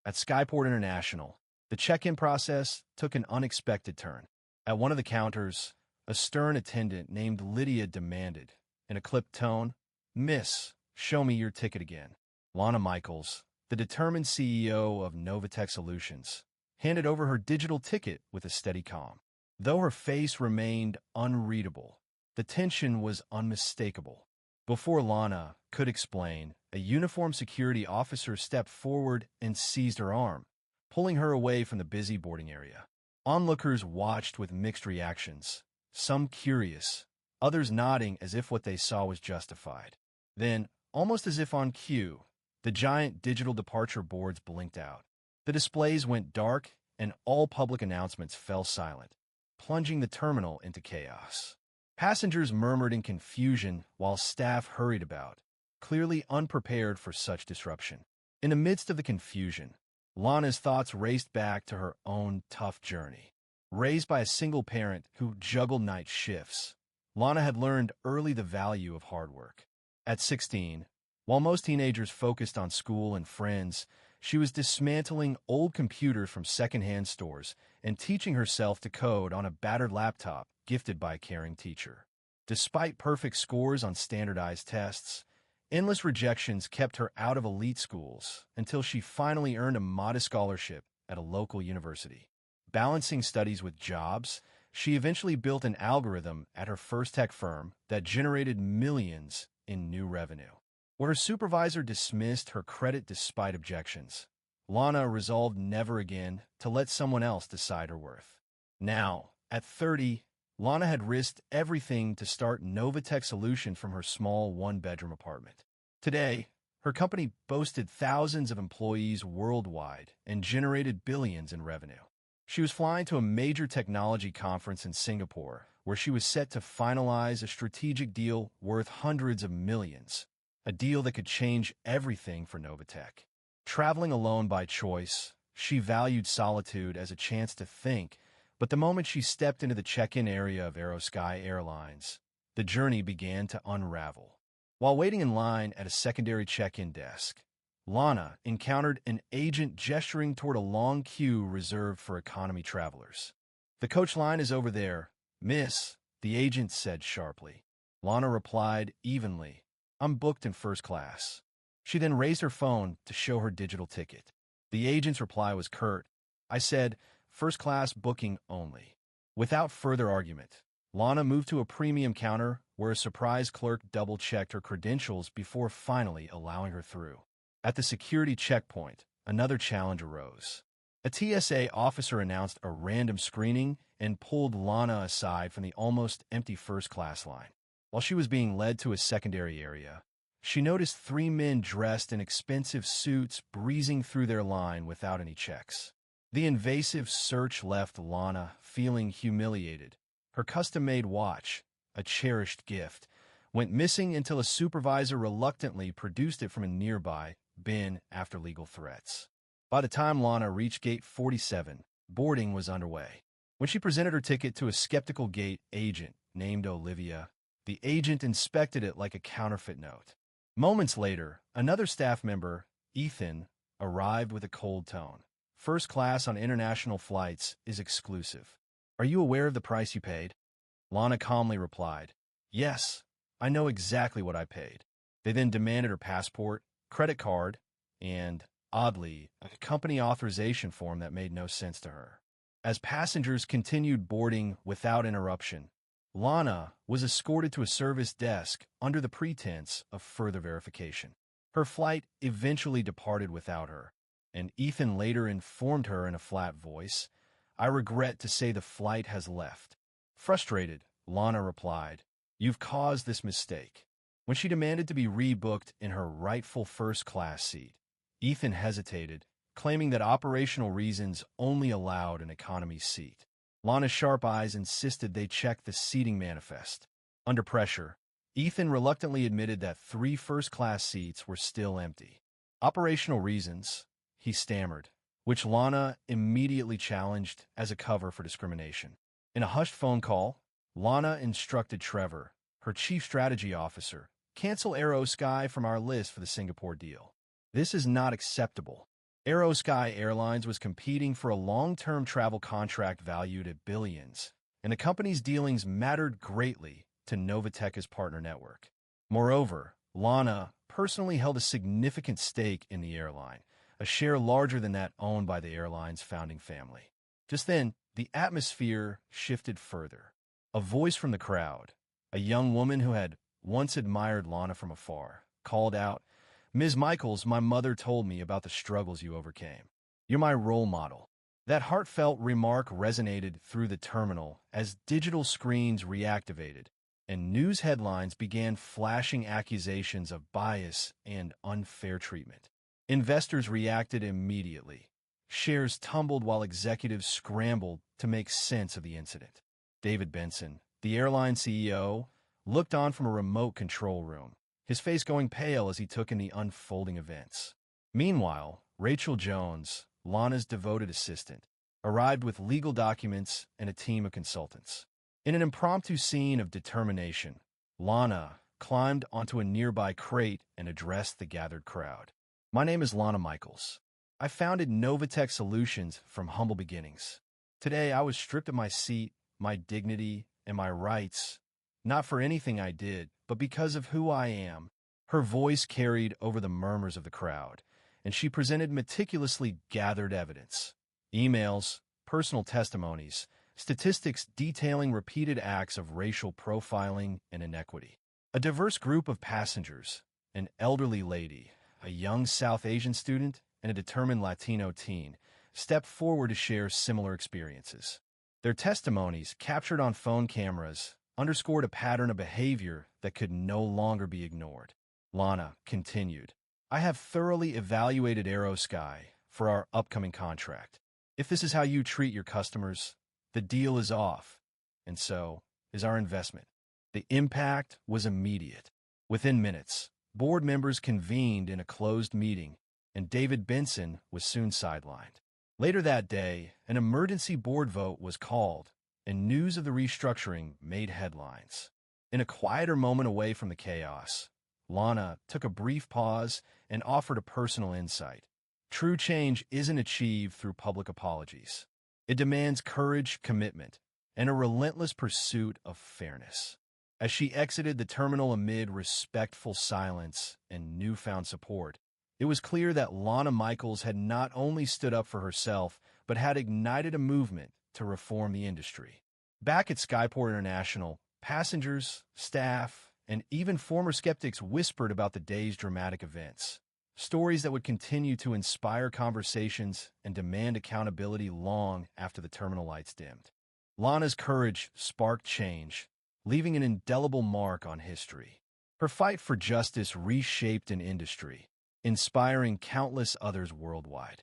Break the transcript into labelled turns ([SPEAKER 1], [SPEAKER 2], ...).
[SPEAKER 1] At Skyport International, the check-in process took an unexpected turn. At one of the counters, a stern attendant named Lydia demanded, in a clipped tone, "Miss, show me your ticket again." Lana Michaels, the determined CEO of Novatech Solutions, handed over her digital ticket with a steady calm. Though her face remained unreadable, the tension was unmistakable. Before Lana could explain, a uniformed security officer stepped forward and seized her arm, pulling her away from the busy boarding area. Onlookers watched with mixed reactions, some curious, others nodding as if what they saw was justified. Then, almost as if on cue, the giant digital departure boards blinked out. The displays went dark, and all public announcements fell silent, plunging the terminal into chaos. Passengers murmured in confusion while staff hurried about, clearly unprepared for such disruption. In the midst of the confusion, Lana's thoughts raced back to her own tough journey. Raised by a single parent who juggled night shifts, Lana had learned early the value of hard work. At 16, while most teenagers focused on school and friends, she was dismantling old computers from secondhand stores and teaching herself to code on a battered laptop gifted by a caring teacher. Despite perfect scores on standardized tests, endless rejections kept her out of elite schools until she finally earned a modest scholarship at a local university. Balancing studies with jobs, she eventually built an algorithm at her first tech firm that generated millions in new revenue. Where her supervisor dismissed her credit despite objections, Lana resolved never again to let someone else decide her worth. Now, at 30, Lana had risked everything to start Novatech Solutions from her small one-bedroom apartment. Today, her company boasted thousands of employees worldwide and generated billions in revenue. She was flying to a major technology conference in Singapore, where she was set to finalize a strategic deal worth hundreds of millions, a deal that could change everything for Novatech. Traveling alone by choice, she valued solitude as a chance to think, but the moment she stepped into the check-in area of Airlines, the journey began to unravel. While waiting in line at a secondary check-in desk, Lana encountered an agent gesturing toward a long queue reserved for economy travelers. "The coach line is over there, miss," the agent said sharply. Lana replied evenly, "I'm booked in first class." She then raised her phone to show her digital ticket. The agent's reply was curt. "I said, first class booking only." Without further argument, Lana moved to a premium counter where a surprise clerk double-checked her credentials before finally allowing her through. At the security checkpoint, another challenge arose. A TSA officer announced a random screening and pulled Lana aside from the almost empty first-class line. While she was being led to a secondary area, she noticed three men dressed in expensive suits breezing through their line without any checks. The invasive search left Lana feeling humiliated. Her custom-made watch, a cherished gift, went missing until a supervisor reluctantly produced it from a nearby bin after legal threats. By the time Lana reached gate 47, boarding was underway. When she presented her ticket to a skeptical gate agent named Olivia, the agent inspected it like a counterfeit note. Moments later, another staff member, Ethan, arrived with a cold tone. "First class on international flights is exclusive. Are you aware of the price you paid?" Lana calmly replied, "Yes, I know exactly what I paid." They then demanded her passport, credit card, and, oddly, a company authorization form that made no sense to her. As passengers continued boarding without interruption, Lana was escorted to a service desk under the pretense of further verification. Her flight eventually departed without her, and Ethan later informed her in a flat voice, "I regret to say the flight has left." Frustrated, Lana replied, "You've caused this mistake." When she demanded to be rebooked in her rightful first-class seat, Ethan hesitated, claiming that operational reasons only allowed an economy seat. Lana's sharp eyes insisted they check the seating manifest. Under pressure, Ethan reluctantly admitted that 3 first-class seats were still empty. "Operational reasons," he stammered, which Lana immediately challenged as a cover for discrimination. In a hushed phone call, Lana instructed Trevor, her chief strategy officer, "Cancel Aero Sky from our list for the Singapore deal. This is not acceptable." Aerosky Airlines was competing for a long-term travel contract valued at billions, and the company's dealings mattered greatly to Novatech's partner network. Moreover, Lana personally held a significant stake in the airline, a share larger than that owned by the airline's founding family. Just then, the atmosphere shifted further. A voice from the crowd, a young woman who had once admired Lana from afar, called out, "Ms. Michaels, my mother told me about the struggles you overcame. You're my role model." That heartfelt remark resonated through the terminal as digital screens reactivated, and news headlines began flashing accusations of bias and unfair treatment. Investors reacted immediately. Shares tumbled while executives scrambled to make sense of the incident. David Benson, the airline CEO, looked on from a remote control room, his face going pale as he took in the unfolding events. Meanwhile, Rachel Jones, Lana's devoted assistant, arrived with legal documents and a team of consultants. In an impromptu scene of determination, Lana climbed onto a nearby crate and addressed the gathered crowd. "My name is Lana Michaels. I founded Novatech Solutions from humble beginnings. Today, I was stripped of my seat, my dignity, and my rights, not for anything I did, but because of who I am." Her voice carried over the murmurs of the crowd, and she presented meticulously gathered evidence. Emails, personal testimonies, statistics detailing repeated acts of racial profiling and inequity. A diverse group of passengers, an elderly lady, a young South Asian student, and a determined Latino teen, stepped forward to share similar experiences. Their testimonies, captured on phone cameras, underscored a pattern of behavior that could no longer be ignored. Lana continued, "I have thoroughly evaluated Aerosky for our upcoming contract. If this is how you treat your customers, the deal is off, and so is our investment." The impact was immediate. Within minutes, board members convened in a closed meeting, and David Benson was soon sidelined. Later that day, an emergency board vote was called, and news of the restructuring made headlines. In a quieter moment away from the chaos, Lana took a brief pause and offered a personal insight. True change isn't achieved through public apologies. It demands courage, commitment, and a relentless pursuit of fairness. As she exited the terminal amid respectful silence and newfound support, it was clear that Lana Michaels had not only stood up for herself, but had ignited a movement to reform the industry. Back at Skyport International, passengers, staff, and even former skeptics whispered about the day's dramatic events. Stories that would continue to inspire conversations and demand accountability long after the terminal lights dimmed. Lana's courage sparked change, leaving an indelible mark on history. Her fight for justice reshaped an industry, inspiring countless others worldwide.